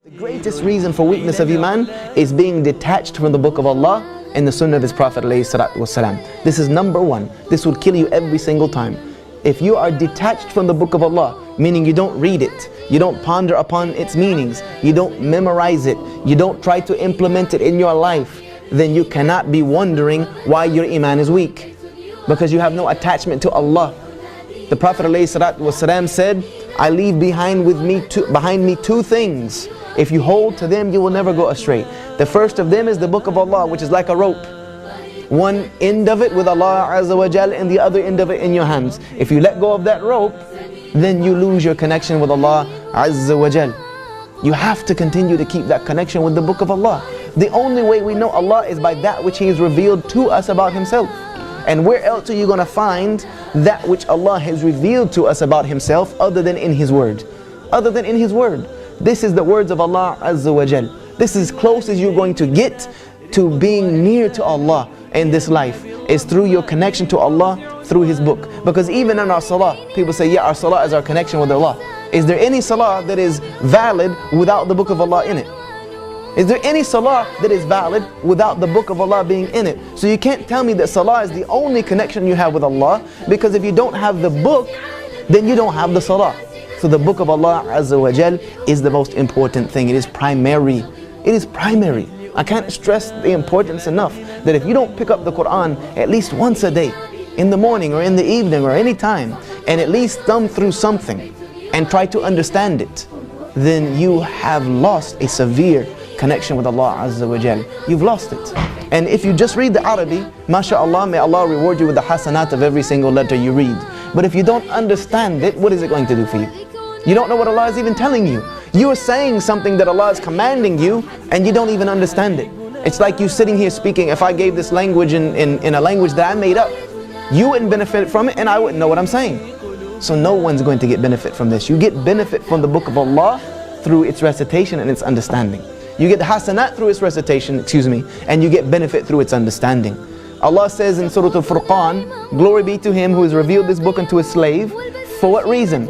The greatest reason for weakness of Iman is being detached from the book of Allah and the sunnah of His Prophet ﷺ. This is number one. This will kill you every single time. If you are detached from the book of Allah, meaning you don't read it, you don't ponder upon its meanings, you don't memorize it, you don't try to implement it in your life, then you cannot be wondering why your Iman is weak. Because you have no attachment to Allah. The Prophet ﷺ said, I leave behind me two things. If you hold to them, you will never go astray. The first of them is the book of Allah, which is like a rope. One end of it with Allah Azza wa Jal and the other end of it in your hands. If you let go of that rope, then you lose your connection with Allah Azza wa Jal. You have to continue to keep that connection with the book of Allah. The only way we know Allah is by that which He has revealed to us about Himself. And where else are you going to find that which Allah has revealed to us about Himself other than in His Word? Other than in His Word. This is the words of Allah Azza wa Jal. This is as close as you're going to get to being near to Allah in this life, is through your connection to Allah through His book. Because even in our salah, people say, yeah, our salah is our connection with Allah. Is there any salah that is valid without the book of Allah in it? Is there any salah that is valid without the book of Allah being in it? So you can't tell me that salah is the only connection you have with Allah, because if you don't have the book, then you don't have the salah. So the book of Allah Azza wa Jal is the most important thing. It is primary. It is primary. I can't stress the importance enough that if you don't pick up the Quran at least once a day, in the morning or in the evening or any time, and at least thumb through something and try to understand it, then you have lost a severe connection with Allah Azza wa Jal. You've lost it. And if you just read the Arabic, mashallah, may Allah reward you with the hasanat of every single letter you read. But if you don't understand it, what is it going to do for you? You don't know what Allah is even telling you. You are saying something that Allah is commanding you and you don't even understand it. It's like you sitting here speaking. If I gave this language in a language that I made up, you wouldn't benefit from it and I wouldn't know what I'm saying. So no one's going to get benefit from this. You get benefit from the book of Allah through its recitation and its understanding. You get hasanat through its recitation, and you get benefit through its understanding. Allah says in Surah Al-Furqan, glory be to Him who has revealed this book unto His slave. For what reason?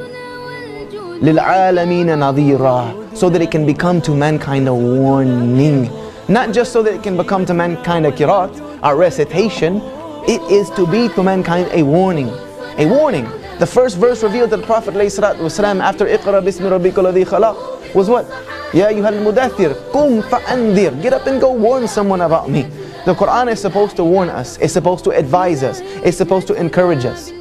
لِلْعَالَمِينَ نَظِيرًا, so that it can become to mankind a warning. Not just so that it can become to mankind a kirat, a recitation. It is to be to mankind a warning. A warning. The first verse revealed to the Prophet ﷺ after اقرأ بِاسْمِ رَبِّكَ الَّذِي خَلَقَ was what? Ya ayyuhal mudaththir, qum fa'andhir. Get up and go warn someone about me. The Quran is supposed to warn us. It's supposed to advise us. It's supposed to encourage us.